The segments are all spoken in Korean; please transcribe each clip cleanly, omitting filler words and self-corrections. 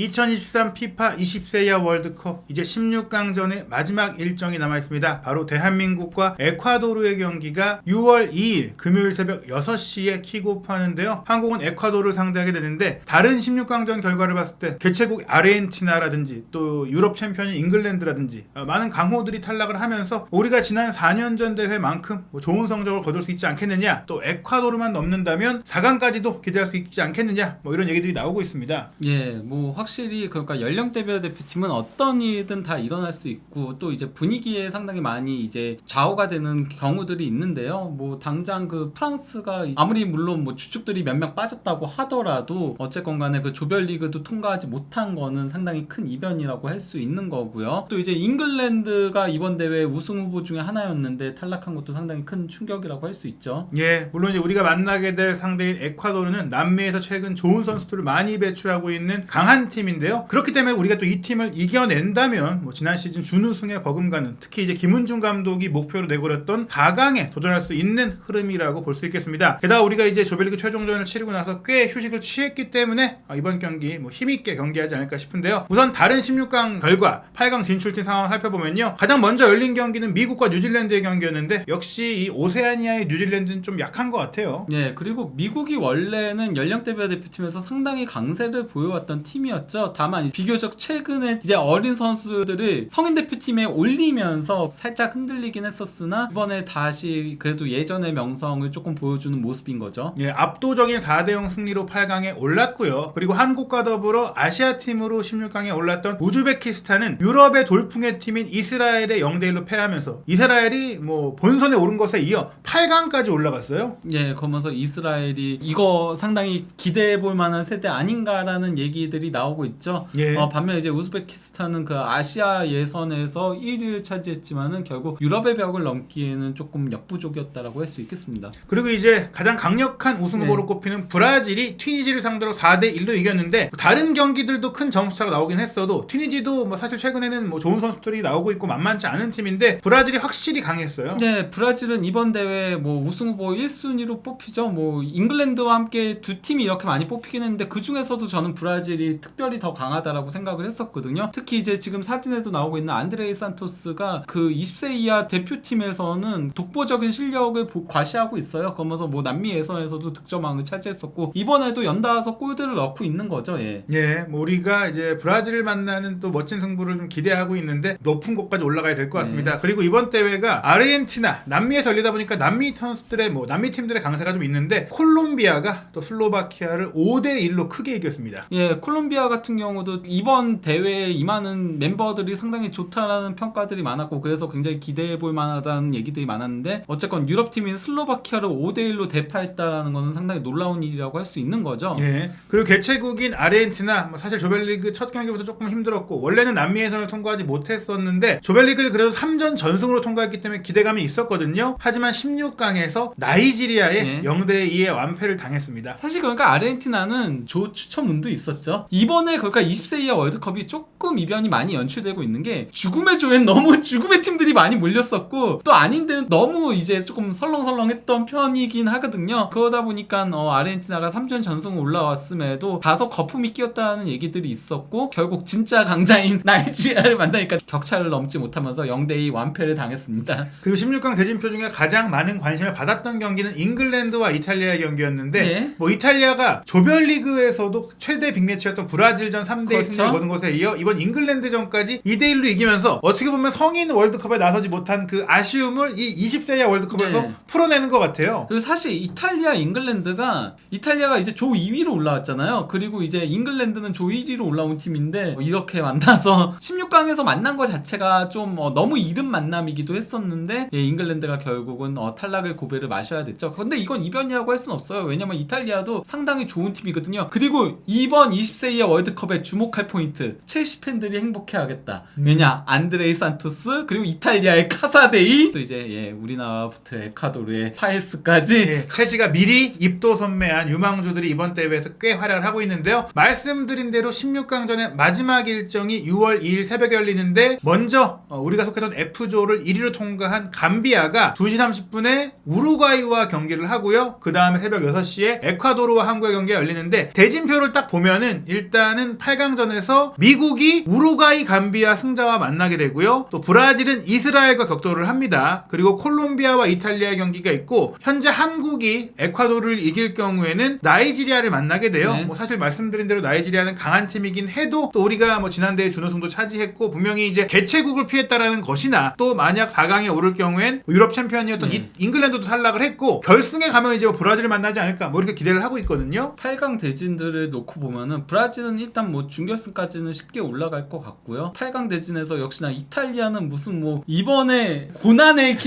2023 피파 20세 이하 월드컵 이제 16강전의 마지막 일정이 남아있습니다. 바로 대한민국과 에콰도르의 경기가 6월 2일 금요일 새벽 6시에 킥오프하는데요. 한국은 에콰도르를 상대하게 되는데 다른 16강전 결과를 봤을 때 개최국 아르헨티나라든지 또 유럽 챔피언인 잉글랜드라든지 많은 강호들이 탈락을 하면서 우리가 지난 4년 전 대회만큼 좋은 성적을 거둘 수 있지 않겠느냐, 또 에콰도르만 넘는다면 4강까지도 기대할 수 있지 않겠느냐, 이런 얘기들이 나오고 있습니다. 예, 확실히 그러니까 연령대별 대표팀은 어떤 일든 다 일어날 수 있고 또 이제 분위기에 상당히 많이 이제 좌우가 되는 경우들이 있는데요. 당장 그 프랑스가 아무리 물론 주축들이 몇 명 빠졌다고 하더라도 어쨌건 간에 그 조별리그도 통과하지 못한 거는 상당히 큰 이변이라고 할 수 있는 거고요. 또 이제 잉글랜드가 이번 대회 우승 후보 중에 하나였는데 탈락한 것도 상당히 큰 충격이라고 할 수 있죠. 예, 물론 이제 우리가 만나게 될 상대인 에콰도르는 남미에서 최근 좋은 선수들을 많이 배출하고 있는 강한 팀인데요. 그렇기 때문에 우리가 또 이 팀을 이겨낸다면 지난 시즌 준우승에 버금가는, 특히 이제 김은중 감독이 목표로 내걸었던 4강에 도전할 수 있는 흐름이라고 볼 수 있겠습니다. 게다가 우리가 이제 조별리그 최종전을 치르고 나서 꽤 휴식을 취했기 때문에 이번 경기 힘있게 경기하지 않을까 싶은데요. 우선 다른 16강 결과 8강 진출팀 상황을 살펴보면요. 가장 먼저 열린 경기는 미국과 뉴질랜드의 경기였는데 역시 이 오세아니아의 뉴질랜드는 좀 약한 것 같아요. 네, 그리고 미국이 원래는 연령대별 대표팀에서 상당히 강세를 보여왔던 팀이었죠. 다만 비교적 최근에 이제 어린 선수들을 성인 대표팀에 올리면서 살짝 흔들리긴 했었으나 이번에 다시 그래도 예전의 명성을 조금 보여주는 모습인 거죠. 예, 압도적인 4대0 승리로 8강에 올랐고요. 그리고 한국과 더불어 아시아팀으로 16강에 올랐던 우즈베키스탄은 유럽의 돌풍의 팀인 이스라엘에 0대1로 패하면서 이스라엘이 본선에 오른 것에 이어 8강까지 올라갔어요. 예, 그러면서 이스라엘이 이거 상당히 기대해볼 만한 세대 아닌가라는 얘기들이 나오고 있죠. 예. 반면 이제 우즈베키스탄은 그 아시아 예선에서 1위를 차지했지만은 결국 유럽의 벽을 넘기에는 조금 역부족이었다라고 할 수 있겠습니다. 그리고 이제 가장 강력한 우승 후보로 꼽히는 브라질이 튀니지를 상대로 4대1로 이겼는데 다른 경기들도 큰 점수차가 나오긴 했어도 튀니지도 사실 최근에는 좋은 선수들이 나오고 있고 만만치 않은 팀인데 브라질이 확실히 강했어요. 네, 브라질은 이번 대회 우승 후보 1순위로 뽑히죠. 잉글랜드와 함께 두 팀이 이렇게 많이 뽑히긴 했는데 그 중에서도 저는 브라질이 특별히 더 강하다라고 생각을 했었거든요. 특히 이제 지금 사진에도 나오고 있는 안드레이 산토스가 그 20세 이하 대표팀에서는 독보적인 실력을 과시하고 있어요. 그러면서 남미 예선에서도 득점왕을 차지했었고 이번에도 연달아서 골들을 넣고 있는 거죠. 예. 예, 우리가 이제 브라질을 만나는 또 멋진 승부를 좀 기대하고 있는데 높은 곳까지 올라가야 될 것 같습니다. 그리고 이번 대회가 아르헨티나, 남미에서 열리다 보니까 남미 선수들의 남미 팀들의 강세가 좀 있는데 콜롬비아가 또 슬로바키아를 5대1로 크게 이겼습니다. 예, 콜롬비아 같은 경우도 이번 대회에 임하는 멤버들이 상당히 좋다라는 평가들이 많았고 그래서 굉장히 기대해볼 만하다는 얘기들이 많았는데 어쨌건 유럽팀인 슬로바키아를 5대1로 대파했다라는 것은 상당히 놀라운 일이라고 할 수 있는 거죠. 예. 그리고 개최국인 아르헨티나 사실 조별리그 첫 경기부터 조금 힘들었고 원래는 남미 예선을 통과하지 못했었는데 조별리그를 그래도 3전 전승으로 통과했기 때문에 기대감이 있었거든요. 하지만 16강에서 나이지리아에 0대2의 완패를 당했습니다. 사실 그러니까 아르헨티나는 추첨 운도 있었죠. 이번에 그러니까 20세 이하 월드컵이 조금 이변이 많이 연출되고 있는 게 죽음의 조엔 너무 죽음의 팀들이 많이 몰렸었고 또 아닌 데는 너무 이제 조금 설렁설렁했던 편이긴 하거든요. 그러다 보니까 아르헨티나가 3전 전승 올라왔음에도 다소 거품이 끼었다는 얘기들이 있었고 결국 진짜 강자인 나이지리아를 만나니까 격차를 넘지 못하면서 0대2 완패를 당했습니다. 그리고 16강 대진표 중에 가장 많은 관심을 받았던 경기는 잉글랜드와 이탈리아의 경기였는데 이탈리아가 조별리그에서도 최대 빅매치였던 브라질전 3대2 승리를 거둔 것에 이어 이번 잉글랜드전까지 2대1로 이기면서 어떻게 보면 성인 월드컵에 나서지 못한 그 아쉬움을 이 20세 이하 월드컵에서 풀어내는 것 같아요. 그리고 사실 이탈리아가 이제 조 2위로 올라왔잖아요. 그리고 이제 잉글랜드는 조 1위로 올라온 팀인데 이렇게 만나서 16강에서 만난 것 자체가 좀 너무 이른 만남이기도 했었는데 잉글랜드가 결국은 탈락의 고배를 마셔야 됐죠. 근데 이건 이변이라고 할 수는 없어요. 왜냐면 이탈리아도 상당히 좋은 팀이거든요. 그리고 이번 20세 이하 월드컵에 주목할 포인트, 첼시 팬들이 행복해하겠다. 왜냐, 안드레이 산토스 그리고 이탈리아의 카사데이 또 이제 우리나라부터 에콰도르의 파에스까지 첼시가 미리 입도 선매한 유망주들이 이번 대회에서 꽤 활약을 하고 있는데요. 말씀드린 대로 16강전의 마지막 일정이 6월 2일 새벽에 열리는데 먼저 우리가 속했던 F조를 1위로 통과한 감비아가 2시 30분에 우루과이와 경기를 하고요. 그 다음에 새벽 6시에 에콰도르와 한국의 경기가 열리는데 대진표를 딱 보면은 일단 남아있는 8강전에서 미국이 우루과이, 감비아 승자와 만나게 되고요. 또 브라질은 이스라엘과 격돌을 합니다. 그리고 콜롬비아와 이탈리아의 경기가 있고 현재 한국이 에콰도르를 이길 경우에는 나이지리아를 만나게 돼요. 네. 뭐 사실 말씀드린 대로 나이지리아는 강한 팀이긴 해도 또 우리가 뭐 지난대회 준우승도 차지했고 분명히 이제 개최국을 피했다라는 것이나 또 만약 4강에 오를 경우엔 유럽 챔피언이었던 네. 잉글랜드도 탈락을 했고 결승에 가면 이제 뭐 브라질을 만나지 않을까 뭐 이렇게 기대를 하고 있거든요. 8강 대진들을 놓고 보면은 브라질은 일단 뭐 준결승까지는 쉽게 올라갈 것 같고요. 8강 대진에서 역시나 이탈리아는 무슨 뭐 이번에 고난의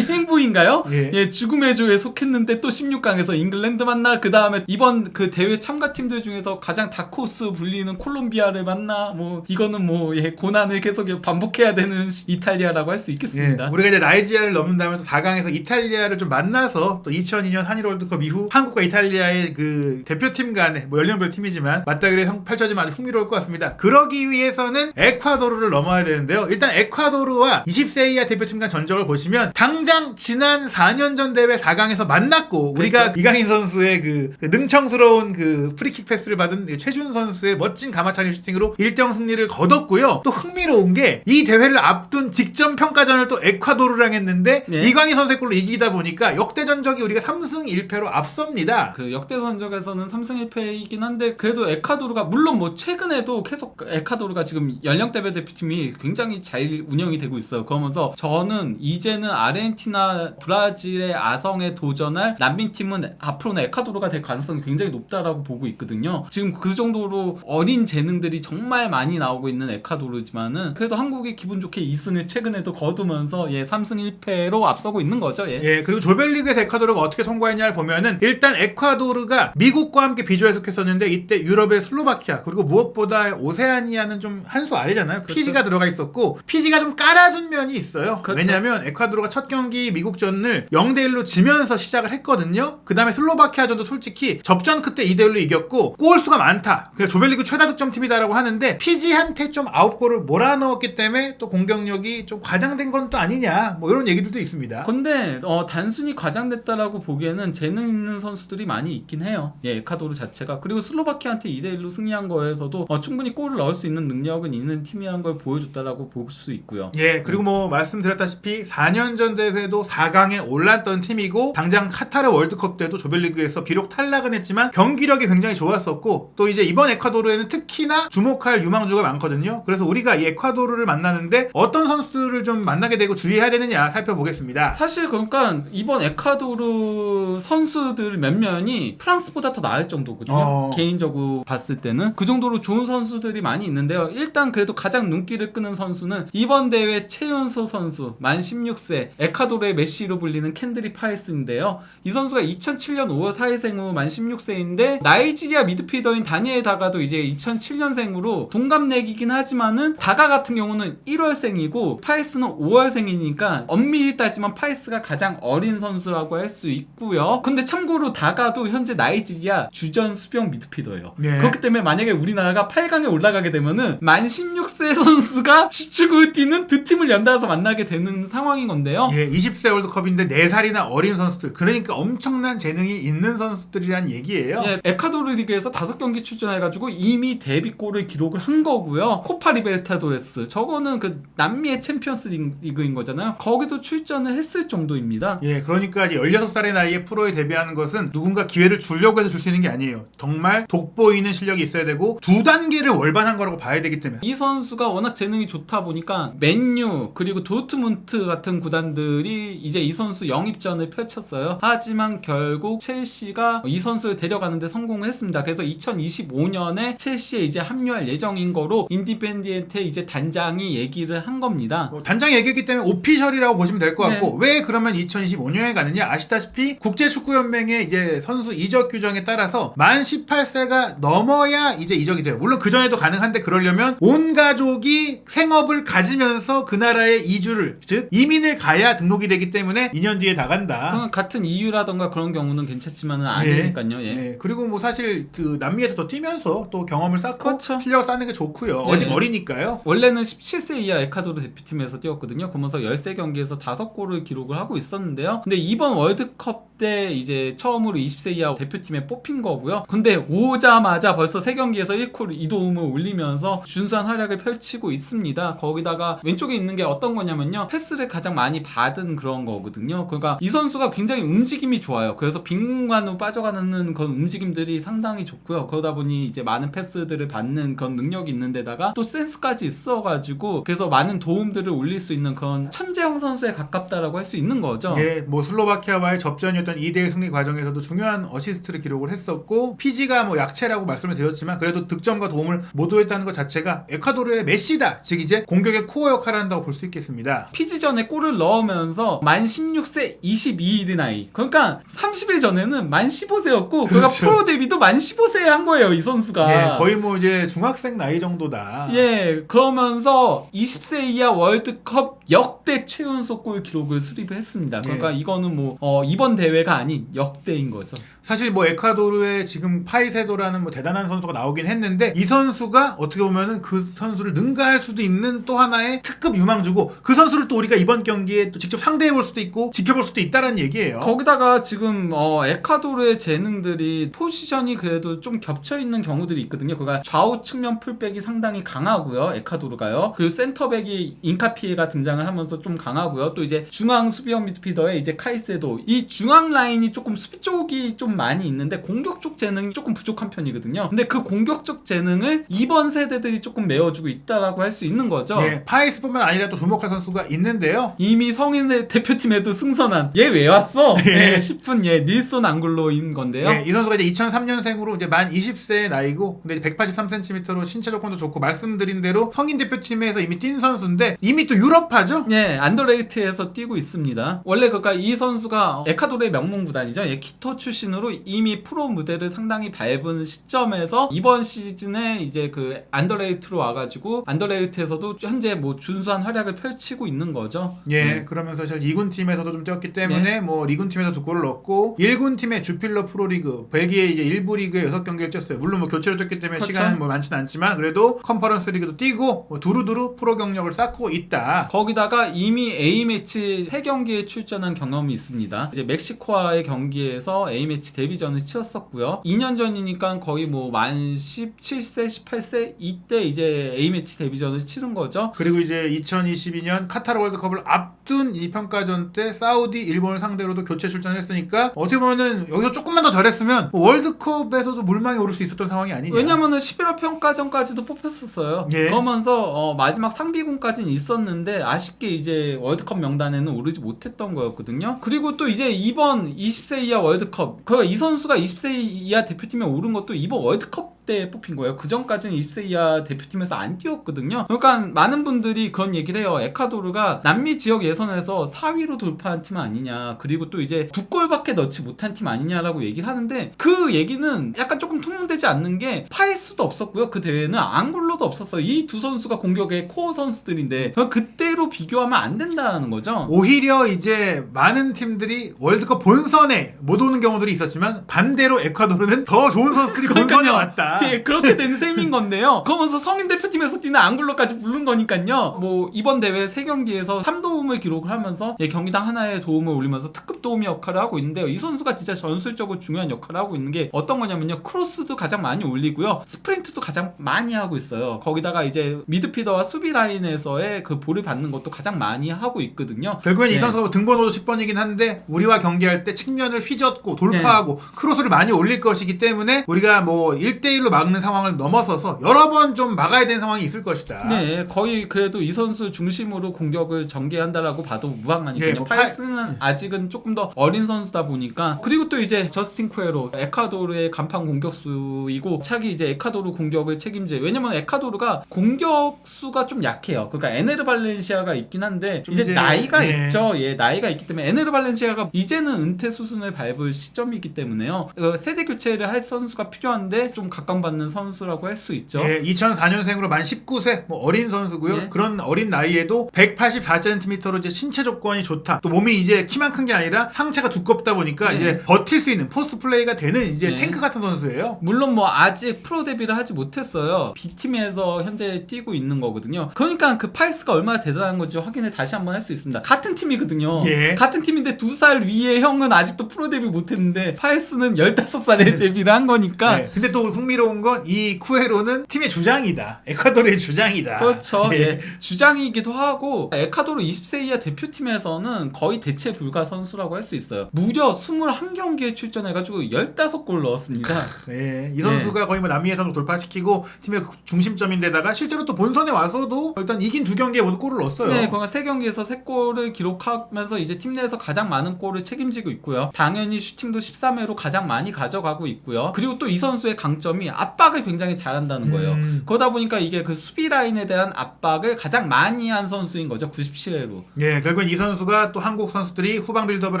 행보인가요? 예. 죽음의 조에 속했는데 또 16강에서 잉글랜드 만나 그 다음에 이번 그 대회 참가팀들 중에서 가장 다크호스 불리는 콜롬비아를 만나 뭐 이거는 뭐 고난을 계속 반복해야 되는 이탈리아라고 할 수 있겠습니다. 예, 우리가 이제 나이지리아를 넘는다면 또 4강에서 이탈리아를 좀 만나서 또 2002년 한일 월드컵 이후 한국과 이탈리아의 그 대표팀 간의 뭐 연령별 팀이지만 맞다그리 펼쳐지면 아주 흥미로울 것 같습니다. 그러기 위해서는 에콰도르를 넘어야 되는데요. 일단 에콰도르와 20세 이하 대표팀 간 전적을 보시면 당장 지난 4년 전 대회 4강에서 만났고 우리가 이강인 선수의 그 능청스러운 그 프리킥 패스를 받은 최준 선수의 멋진 가마차기 슈팅으로 1대0 승리를 거뒀고요. 또 흥미로운 게 이 대회를 앞둔 직전 평가전을 또 에콰도르랑 했는데 네. 이강인 선수의 골로 이기다 보니까 역대 전적이 우리가 3승 1패로 앞섭니다. 그 역대 전적에서는 3승 1패이긴 한데 그래도 에콰도르가 물론 뭐 최근에도 계속 에콰도르가 지금 연령대별 대표팀이 굉장히 잘 운영이 되고 있어요. 그러면서 저는 이제는 아르헨티나, 브라질의 아성에 도전할 난민팀은 앞으로는 에콰도르가 될 가능성이 굉장히 높다라고 보고 있거든요. 지금 그 정도로 어린 재능들이 정말 많이 나오고 있는 에콰도르지만은 그래도 한국이 기분 좋게 2승을 최근에도 거두면서 3승 1패로 앞서고 있는 거죠. 예, 그리고 조별리그에서 에콰도르가 어떻게 통과했냐를 보면은 일단 에콰도르가 미국과 함께 비조에 속했었는데 이때 유럽의 슬로바키아 그리고 무엇보다 오세아니아는 좀 한 수 아래잖아요. 그렇죠. 피지가 들어가 있었고 피지가 좀 깔아준 면이 있어요. 그렇죠. 왜냐하면 에콰도르가 첫 경기 미국전을 0대1로 지면서 시작을 했거든요. 그 다음에 슬로바키아전도 솔직히 접전 그때 2대1로 이겼고 골수가 많다. 그러니까 조별리그 최다 득점 팀이다라고 하는데 피지한테 좀 9골을 몰아넣었기 때문에 또 공격력이 좀 과장된 건 또 아니냐 뭐 이런 얘기들도 있습니다. 근데 단순히 과장됐다라고 보기에는 재능 있는 선수들이 많이 있긴 해요. 에콰도르 자체가. 그리고 슬로바키아한테 2대1로 승리한 거에서도 충분히 골을 넣을 수 있는 능력은 있는 팀이라는 걸 보여줬다라고 볼 수 있고요. 예, 그리고 뭐 말씀드렸다시피 4년 전 대회도 4강에 올랐던 팀이고 당장 카타르 월드컵 때도 조별리그에서 비록 탈락은 했지만 경기력이 굉장히 좋았었고 또 이제 이번 에콰도르에는 특히나 주목할 유망주가 많거든요. 그래서 우리가 이 에콰도르를 만나는데 어떤 선수들을 좀 만나게 되고 주의해야 되느냐 살펴보겠습니다. 사실 그러니까 이번 에콰도르 선수들 몇 면이 프랑스보다 더 나을 정도거든요. 개인적으로 봤을 때는 그 정도로 좋은 선수들이 많이 있는데요. 일단 그래도 가장 눈길을 끄는 선수는 이번 대회 최연소 선수 만 16세 에콰도르의 메시로 불리는 캔드리 파이스인데요. 이 선수가 2007년 5월 4일생후 만 16세인데 나이지리아 미드필더인 다니엘 다가도 이제 2007년생으로 동갑내기긴 하지만은 다가 같은 경우는 1월생이고 파이스는 5월생이니까 엄밀히 따지면 파이스가 가장 어린 선수라고 할 수 있고요. 근데 참고로 다가도 현재 나이지리아 주전 수병 미드필더예요. 네. 그렇기 때문에 만약에 우리나라가 8강에 올라가게 되면은 만 16세 선수가 주축을 뛰는 두 팀을 연달아서 만나게 되는 상황인 건데요. 예, 20세 월드컵인데 4살이나 어린 선수들 그러니까 엄청난 재능이 있는 선수들이란 얘기예요. 에콰도르 리그에서 5경기 출전해가지고 이미 데뷔골을 기록을 한 거고요. 코파 리베르타도레스 저거는 그 남미의 챔피언스 리그인 거잖아요. 거기도 출전을 했을 정도입니다. 예, 그러니까 16살의 나이에 프로에 데뷔하는 것은 누군가 기회를 주려고 해서 줄 수 있는 게 아니에요. 정말 돋보이는 실력이 있어야 되고 두 단계를 월반한 거라고 봐야 되기 때문에 이 선수가 워낙 재능이 좋다 보니까 맨유 그리고 도트문트 같은 구단들이 이제 이 선수 영입전을 펼쳤어요. 하지만 결국 첼시가 이 선수를 데려가는데 성공을 했습니다. 그래서 2025년에 첼시에 이제 합류할 예정인 거로 인디펜디엔테 이제 단장이 얘기를 한 겁니다. 단장이 얘기했기 때문에 오피셜이라고 보시면 될 것 같고 네. 왜 그러면 2025년에 가느냐 아시다시피 국제축구연맹의 이제 선수 이적 규정에 따라서 만 18세가 넘어야 이제 이적이 돼요. 물론 그 전에도 가능한데 그러려면 온 가족이 생업을 가지면서 그 나라에 이주를 즉 이민을 가야 등록이 되기 때문에 2년 뒤에 다 간다. 같은 이유라던가 그런 경우는 괜찮지만은 아니니까요. 예. 그리고 뭐 사실 그 남미에서 더 뛰면서 또 경험을 쌓고 그렇죠. 실력을 쌓는 게 좋고요. 네. 아직 어리니까요. 원래는 17세 이하 에콰도르 대표팀에서 뛰었거든요. 그러면서 13경기에서 5골을 기록을 하고 있었는데요. 근데 이번 월드컵 이때 이제 처음으로 20세 이하 대표팀에 뽑힌 거고요. 근데 오자마자 벌써 3경기에서 1콜 2도움을 올리면서 준수한 활약을 펼치고 있습니다. 거기다가 왼쪽에 있는 게 어떤 거냐면요, 패스를 가장 많이 받은 그런 거거든요. 그러니까 이 선수가 굉장히 움직임이 좋아요. 그래서 빈 공간으로 빠져가는 그런 움직임들이 상당히 좋고요. 그러다 보니 이제 많은 패스들을 받는 그런 능력이 있는 데다가 또 센스까지 있어가지고 그래서 많은 도움들을 올릴 수 있는 그런 천재형 선수에 가깝다라고 할 수 있는 거죠. 예, 뭐 슬로바키아와의 접전이었던 2대1 승리 과정에서도 중요한 어시스트를 기록을 했었고, 피지가 뭐 약체라고 말씀을 드렸지만 그래도 득점과 도움을 모두 했다는 것 자체가 에콰도르의 메시다, 즉 이제 공격의 코어 역할을 한다고 볼 수 있겠습니다. 피지전에 골을 넣으면서 만 16세 22일의 나이, 그러니까 30일 전에는 만 15세였고 그러니까 그렇죠. 프로 데뷔도 만 15세에 한 거예요, 이 선수가. 예, 거의 뭐 이제 중학생 나이 정도다. 예, 그러면서 20세 이하 월드컵 역대 최연소 골 기록을 수립했습니다. 그러니까 예. 이거는 뭐 이번 대회가 아닌 역대인 거죠. 사실 뭐 에콰도르에 지금 파이세도라는 뭐 대단한 선수가 나오긴 했는데, 이 선수가 어떻게 보면은 그 선수를 능가할 수도 있는 또 하나의 특급 유망주고, 그 선수를 또 우리가 이번 경기에 또 직접 상대해 볼 수도 있고 지켜볼 수도 있다는 얘기예요. 거기다가 지금 에콰도르의 재능들이 포지션이 그래도 좀 겹쳐 있는 경우들이 있거든요. 그러니까 좌우 측면 풀백이 상당히 강하고요, 에콰도르가요. 그리고 센터백이 인카피에가 등장을 하면서 좀 강하고요. 또 이제 중앙 수비형 미드필더에 이제 카이세도, 이 중앙 라인이 조금 수비 쪽이 좀 많이 있는데 공격 쪽 재능이 조금 부족한 편이거든요. 근데 그 공격적 재능을 이번 세대들이 조금 메워주고 있다라고 할 수 있는 거죠. 예, 파이스뿐만 아니라 또 주목할 선수가 있는데요. 이미 성인의 대표팀에도 승선한, 얘 왜 왔어? 예. 싶은 닐손 앙글로인 건데요. 예, 이 선수가 이제 2003년생으로 이제 만 20세의 나이고, 근데 183cm로 신체 조건도 좋고, 말씀드린 대로 성인 대표팀에서 이미 뛴 선수인데 이미 또 유럽파죠? 예, 안더레이트에서 뛰고 있습니다. 원래 그러니까 이 선수가 에콰도르의 명문 구단이죠. 예, 키토 출신으로 이미 프로 무대를 상당히 밟은 시점에서 이번 시즌에 이제 그 안더레이트로 와가지고 안더레이트에서도 현재 뭐 준수한 활약을 펼치고 있는 거죠. 예, 그러면서 사실 2군 팀에서도 좀 뛰었기 때문에 네. 뭐 리군 팀에서 2골을 넣었고, 1군 팀의 주필러 프로리그 벨기에 이제 1부 리그에 6경기를 뛰었어요. 물론 뭐 교체로 뛰었기 때문에 그렇죠. 시간은 뭐 많지는 않지만 그래도 컨퍼런스 리그도 뛰고 뭐 두루두루 프로 경력을 쌓고 있다. 거기다가 이미 A매치 3경기에 출전한 경험이 있습니다. 이제 멕시코와의 경기에서 A매치 데뷔전을 치렀었고요. 2년 전이니까 거의 뭐 만 17세, 18세 이때 이제 A매치 데뷔전을 치른 거죠. 그리고 이제 2022년 카타르 월드컵을 앞둔 이 평가전 때 사우디, 일본을 상대로도 교체 출전을 했으니까 어떻게 보면은 여기서 조금만 더 잘했으면 월드컵에서도 물망에 오를 수 있었던 상황이 아니냐. 왜냐면은 11월 평가전까지도 뽑혔었어요. 예. 그러면서 마지막 상비군까지는 있었는데 아쉽게 이제 월드컵 명단에는 오르지 못했던 거였거든요. 그리고 또 이제 이번 20세 이하 월드컵, 그러니까 이 선수가 20세 이하 대표팀에 오른 것도 이번 월드컵 때 뽑힌 거예요. 그 전까지는 20세 이하 대표팀에서 안 뛰었거든요. 그러니까 많은 분들이 그런 얘기를 해요. 에콰도르가 남미 지역 예선에서 4위로 돌파한 팀 아니냐, 그리고 또 이제 2골밖에 넣지 못한 팀 아니냐라고 얘기를 하는데, 그 얘기는 약간 조금 통용되지 않는 게 파이스도 없었고요. 그 대회는 앙골로도 없었어요. 이 두 선수가 공격의 코어 선수들인데 그때로 비교하면 안 된다는 거죠. 오히려 이제 많은 팀들이 월드컵 본선에 못 오는 경우들이 있었지만 반대로 에콰도르는 더 좋은 선수들이 본선에 왔다. 예, 그렇게 된 셈인 건데요. 그러면서 성인 대표팀에서 뛰는 앙글로까지 부른 거니까요. 뭐 이번 대회 3경기에서 3도움을 기록을 하면서 경기당 하나의 도움을 올리면서 특급 도움이 역할을 하고 있는데요. 이 선수가 진짜 전술적으로 중요한 역할을 하고 있는 게 어떤 거냐면요, 크로스도 가장 많이 올리고요, 스프린트도 가장 많이 하고 있어요. 거기다가 이제 미드필더와 수비 라인에서의 그 볼을 받는 것도 가장 많이 하고 있거든요. 결국엔 네. 이 선수가 등번호도 10번이긴 한데 우리와 경기할 때 측면을 휘젓고 돌파하고 크로스를 많이 올릴 것이기 때문에 우리가 뭐 1대1로 막는 상황을 넘어서서 여러 번 좀 막아야 되는 상황이 있을 것이다. 네, 거의 그래도 이 선수 중심으로 공격을 전개한다라고 봐도 무방하니까요. 네, 뭐 파이스는 아직은 조금 더 어린 선수다 보니까. 그리고 또 이제 저스틴 쿠에로, 에콰도르의 간판 공격수이고 차기 이제 에콰도르 공격을 책임질. 왜냐면 에콰도르가 공격수가 좀 약해요. 그러니까 에네르 발렌시아가 있긴 한데 이제 나이가 있죠. 예, 나이가 있기 때문에 에네르 발렌시아가 이제는 은퇴 수순을 밟을 시점이기 때문에요. 세대 교체를 할 선수가 필요한데 좀 가깝 각광받는 선수라고 할 수 있죠. 예, 2004년생으로 만 19세 뭐 어린 선수고요. 예. 그런 어린 나이에도 184cm로 이제 신체 조건이 좋다. 또 몸이 이제 키만 큰 게 아니라 상체가 두껍다 보니까 예. 이제 버틸 수 있는 포스트 플레이가 되는 이제 예. 탱크 같은 선수예요. 물론 뭐 아직 프로 데뷔를 하지 못했어요. B팀에서 현재 뛰고 있는 거거든요. 그러니까 그 파이스가 얼마나 대단한 건지 확인을 다시 한번 할 수 있습니다. 같은 팀이거든요. 예. 같은 팀인데 2살 위에 형은 아직도 프로 데뷔 못했는데 파이스는 15살에 데뷔를 한 거니까 네. 근데 또 흥미로운 건 이 쿠에로는 팀의 주장이다. 에콰도르의 주장이다. 그렇죠. 예. 예. 주장이기도 하고 에콰도르 20세 이하 대표팀에서는 거의 대체 불가 선수라고 할 수 있어요. 무려 21경기에 출전해가지고 15골 넣었습니다. 예, 이 선수가 거의 뭐 남미 예선을 돌파시키고 팀의 중심점인데다가 실제로 또 본선에 와서도 일단 이긴 2경기에 모두 골을 넣었어요. 네, 그러니까 3경기에서 3골을 기록하면서 이제 팀 내에서 가장 많은 골을 책임지고 있고요. 당연히 슈팅도 13회로 가장 많이 가져가고 있고요. 그리고 또 이 선수의 강점이 압박을 굉장히 잘한다는 거예요. 그러다 보니까 이게 그 수비 라인에 대한 압박을 가장 많이 한 선수인 거죠. 97회로. 예, 결국은 이 선수가 또 한국 선수들이 후방 빌드업을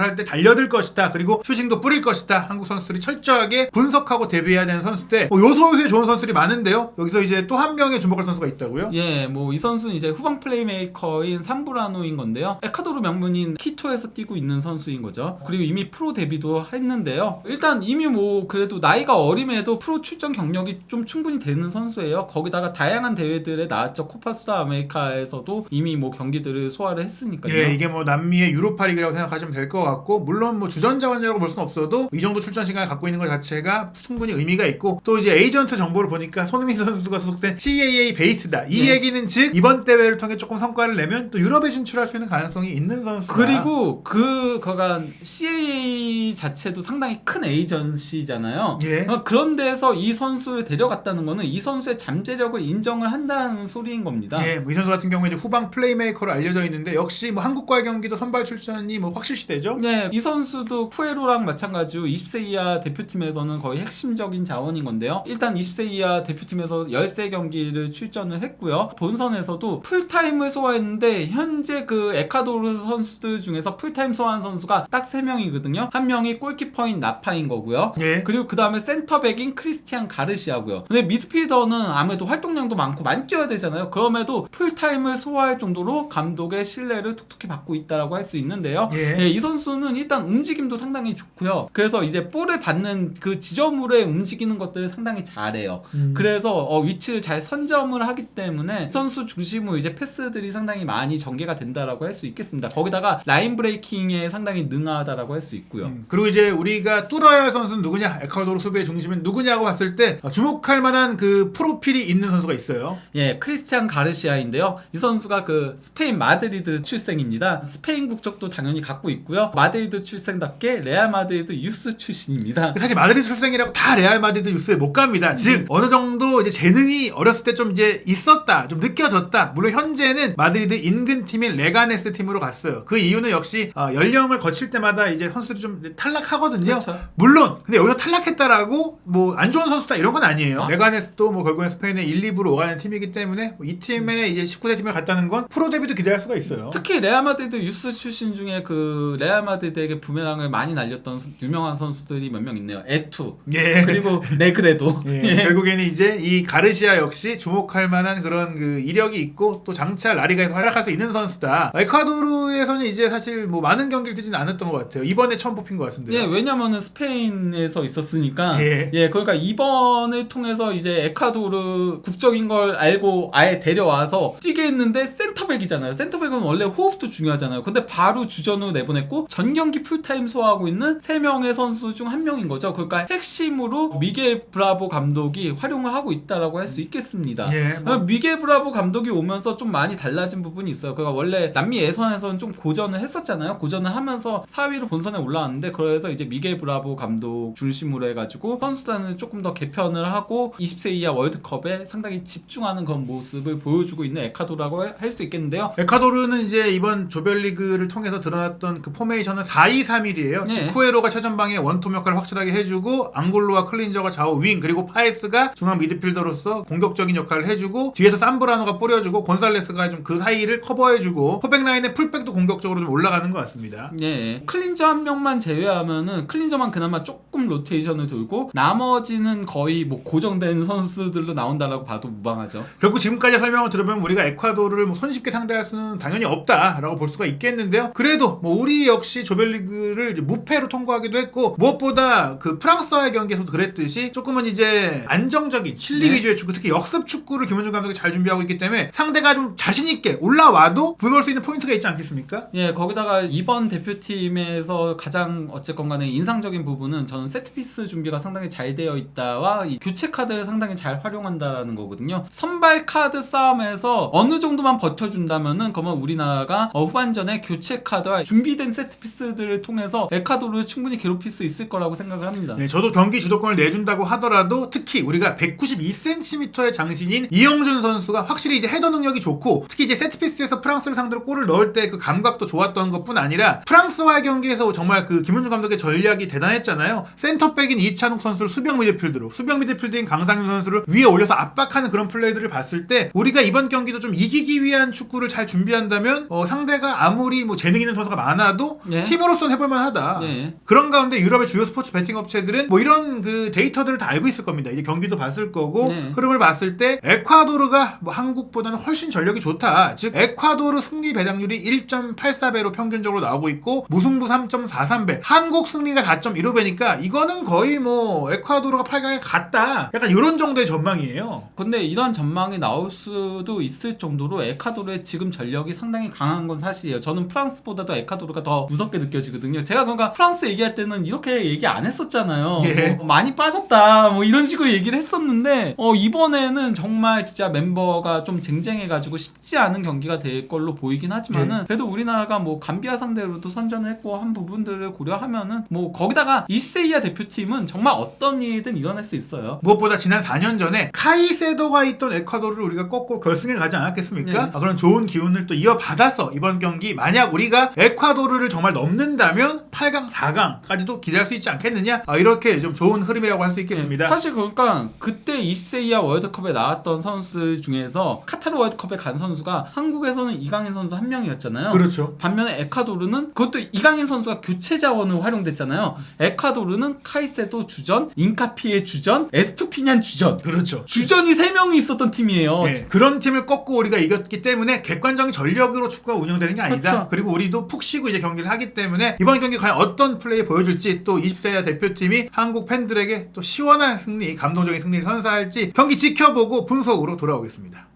할 때 달려들 것이다. 그리고 슈팅도 뿌릴 것이다. 한국 선수들이 철저하게 분석하고 대비해야 되는 선수인데 요소요소에 좋은 선수들이 많은데요. 여기서 이제 또 한 명의 주목할 선수가 있다고요? 예, 뭐 이 선수는 이제 후방 플레이메이커인 삼브라노인 건데요. 에콰도르 명문인 키토에서 뛰고 있는 선수인 거죠. 그리고 이미 프로 데뷔도 했는데요. 일단 이미 뭐 그래도 나이가 어림에도 프로 출전 경력이 좀 충분히 되는 선수예요. 거기다가 다양한 대회들에 나왔죠. 코파 수다 아메리카에서도 이미 뭐 경기들을 소화를 했으니까요. 예, 이게 뭐 남미의 유로파 리그라고 생각하시면 될 것 같고, 물론 뭐 주전자원이라고 볼 수는 없어도 이 정도 출전 시간을 갖고 있는 것 자체가 충분히 의미가 있고, 또 이제 에이전트 정보를 보니까 손흥민 선수가 소속된 CAA 베이스다. 이 네. 얘기는 즉 이번 대회를 통해 조금 성과를 내면 또 유럽에 진출할 수 있는 가능성이 있는 선수다. 그리고 그거가 CAA 자체도 상당히 큰 에이전시잖아요. 예. 그런 데서 이 선수를 데려갔다는 거는 이 선수의 잠재력을 인정을 한다는 소리인 겁니다. 예, 뭐이 선수 같은 경우에 이제 후방 플레이메이커로 알려져 있는데 역시 뭐 한국과의 경기도 선발 출전이 뭐 확실시되죠. 네, 이 선수도 푸에로랑 마찬가지로 20세 이하 대표팀에서는 거의 핵심적인 자원인 건데요. 일단 20세 이하 대표팀에서 13경기를 출전을 했고요. 본선에서도 풀타임을 소화했는데 현재 그 에콰도르 선수들 중에서 풀타임 소화한 선수가 딱 3명이거든요. 한 명이 골키퍼인 나파인 거고요. 예. 그리고 그 다음에 센터백인 크리스티안 가르시아고요. 근데 미드필더는 아무래도 활동량도 많고 많이 뛰어야 되잖아요. 그럼에도 풀타임을 소화할 정도로 감독의 신뢰를 톡톡히 받고 있다라고 할 수 있는데요. 예. 예, 이 선수는 일단 움직임도 상당히 좋고요. 그래서 이제 볼을 받는 그 지점으로 움직이는 것들을 상당히 잘해요. 그래서 위치를 잘 선점을 하기 때문에 선수 중심으로 이제 패스들이 상당히 많이 전개가 된다라고 할 수 있겠습니다. 거기다가 라인 브레이킹에 상당히 능하다라고 할 수 있고요. 그리고 이제 우리가 뚫어야 할 선수는 누구냐? 에콰도르 수비의 중심은 누구냐고 봤을 때 주목할 만한 그 프로필이 있는 선수가 있어요. 예, 크리스티안 가르시아인데요. 이 선수가 그 스페인 마드리드 출생입니다. 스페인 국적도 당연히 갖고 있고요. 마드리드 출생답게 레알 마드리드 유스 출신입니다. 사실 마드리드 출생이라고 다 레알 마드리드 유스에 못 갑니다. 즉 어느 정도 이제 재능이 어렸을 때 좀 이제 있었다, 좀 느껴졌다. 물론 현재는 마드리드 인근 팀인 레가네스 팀으로 갔어요. 그 이유는 역시 연령을 거칠 때마다 이제 선수들이 좀 탈락하거든요. 그렇죠. 물론 근데 여기서 탈락했다라고 뭐 안 좋은 선수다 이런 건 아니에요. 레가네스도 뭐 결국엔 스페인의 1, 2부로 오가는 팀이기 때문에 이 팀에 이제 19세 팀에 갔다는 건 프로 데뷔도 기대할 수가 있어요. 특히 레알 마드리드 유스 출신 중에 그 레알 마드리드에게 부메랑을 많이 날렸던 유명한 선수들이 몇 명 있네요. 에투 예. 그리고 네그레도. 예, 결국에는 이제 이 가르시아 역시 주목할 만한 그런 그 이력이 있고 또 장차 라리가에서 활약할 수 있는 선수다. 에콰도르에서는 이제 사실 뭐 많은 경기를 뛰지는 않았던 것 같아요. 이번에 처음 뽑힌 것 같은데요. 예, 왜냐면은 스페인에서 있었으니까. 예. 그러니까 이번을 통해서 이제 에콰도르 국적인 걸 알고 아예 데려와서 뛰게 했는데 센터백이잖아요. 센터백은 원래 호흡도 중요하잖아요. 근데 바로 주전으로 내보냈고 전 경기 풀타임 소화하고 있는 3명의 선수 중 한 명인 거죠. 그러니까 핵심으로 미겔 브라보 감독이 활용을 하고 있다라고 할 수 있겠습니다. 예, 미겔 브라보 감독이 오면서 좀 많이 달라진 부분이 있어요. 그러니까 원래 남미 예선에서는 좀 고전을 했었잖아요. 고전을 하면서 4위로 본선에 올라왔는데 그래서 이제 미겔 브라보 감독 중심으로 해가지고 선수단을 조금 더 개편을 하고 20세 이하 월드컵에 상당히 집중하는 그런 모습을 보여주고 있는 에콰도르라고 할 수 있겠는데요. 에콰도르는 이제 이번 조별리그를 통해서 드러났던 그 포메이션은 4-2-3-1이에요. 네. 쿠에로가 최전방에 원톱 역할을 확실하게 해주고 앙골로와 클린저가 좌우 윙, 그리고 파에스가 중앙 미드필더로서 공격적인 역할을 해주고 뒤에서 삼브라노가 뿌려주고 곤살레스가 좀 그 사이를 커버해주고 포백 라인의 풀백도 공격적으로 좀 올라가는 것 같습니다. 예, 클린저 한 명만 제외하면은 클린저만 그나마 조금 조금 로테이션을 돌고 나머지는 거의 뭐 고정된 선수들로 나온다라고 봐도 무방하죠. 결국 지금까지 설명을 들으면 우리가 에콰도르를 뭐 손쉽게 상대할 수는 당연히 없다라고 볼 수가 있겠는데요. 그래도 뭐 우리 역시 조별리그를 이제 무패로 통과하기도 했고 무엇보다 그 프랑스와의 경기에서도 그랬듯이 조금은 이제 안정적인 실리 네. 위주의 축구, 특히 역습 축구를 김원중 감독이 잘 준비하고 있기 때문에 상대가 좀 자신 있게 올라와도 보여볼 수 있는 포인트가 있지 않겠습니까? 예, 거기다가 이번 대표팀에서 가장 어쨌건 간에 인상적인 부분은 저는 세트피스 준비가 상당히 잘 되어 있다와 이 교체 카드를 상당히 잘 활용한다라는 거거든요. 선발 카드 싸움에서 어느 정도만 버텨준다면은 그러면 우리나라가 후반전에 교체 카드와 준비된 세트피스들을 통해서 에콰도르를 충분히 괴롭힐 수 있을 거라고 생각을 합니다. 네, 저도 경기 주도권을 내준다고 하더라도 특히 우리가 192cm의 장신인 이영준 선수가 확실히 이제 헤더 능력이 좋고 특히 이제 세트피스에서 프랑스를 상대로 골을 넣을 때 그 감각도 좋았던 것뿐 아니라 프랑스와의 경기에서 정말 그 김은중 감독의 전략이 대단했잖아요. 센터백인 이찬욱 선수를 수비형 미드필드인 강상윤 선수를 위에 올려서 압박하는 그런 플레이들을 봤을 때 우리가 이번 경기도 좀 이기기 위한 축구를 잘 준비한다면 상대가 아무리 뭐 재능 있는 선수가 많아도 예. 팀으로서는 해볼만하다. 예. 그런 가운데 유럽의 주요 스포츠 베팅 업체들은 뭐 이런 그 데이터들을 다 알고 있을 겁니다. 이제 경기도 봤을 거고 네. 흐름을 봤을 때 에콰도르가 뭐 한국보다는 훨씬 전력이 좋다. 즉 에콰도르 승리 배당률이 1.84배로 평균적으로 나오고 있고 무승부 3.43배, 한국 승리가 4.15배니까 이거는 거의 뭐 에콰도르가 8강에 갔다. 약간 이런 정도의 전망이에요. 근데 이런 전망이 나올 수도 있을 정도로 에콰도르의 지금 전력이 상당히 강한 건 사실이에요. 저는 프랑스보다도 에콰도르가 더 무섭게 느껴지거든요. 제가 그러니까 프랑스 얘기할 때는 이렇게 얘기 안 했었잖아요. 예. 뭐 많이 빠졌다 뭐 이런 식으로 얘기를 했었는데 이번에는 정말 진짜 멤버가 좀 쟁쟁해가지고 쉽지 않은 경기가 될 걸로 보이긴 하지만은 그래도 우리나라가 뭐 감비아 상대로도 선전을 했고 한 부분들을 고려하면은 뭐 거기다가 20세 이하 대표팀은 정말 어떤 일이든 일어날 수 있어요. 무엇보다 지난 4년 전에 카이세도가 있던 에콰도르를 우리가 꺾고 결승에 가지 않았겠습니까? 네. 그런 좋은 기운을 또 이어받아서 이번 경기 만약 우리가 에콰도르를 정말 넘는다면 8강, 4강까지도 기대할 수 있지 않겠느냐? 이렇게 좀 좋은 흐름이라고 할 수 있겠습니다. 네, 사실 그러니까 그때 20세 이하 월드컵에 나왔던 선수 중에서 카타르 월드컵에 간 선수가 한국에서는 이강인 선수 한 명이었잖아요. 그렇죠. 반면에 에콰도르는 그것도 이강인 선수가 교체 자원으로 활용됐잖아요. 에콰도르는 카이세도 주전, 인카피에 주전, 에스투피냔 주전. 그렇죠. 주전이 3명이 있었던 팀이에요. 네, 그런 팀을 꺾고 우리가 이겼기 때문에 객관적인 전력으로 축구가 운영되는 게 아니다. 그렇죠. 그리고 우리도 푹 쉬고 이제 경기를 하기 때문에 이번 경기 과연 어떤 플레이 보여줄지 또 20세 이하 대표팀이 한국 팬들에게 또 시원한 승리, 감동적인 승리를 선사할지 경기 지켜보고 분석으로 돌아오겠습니다.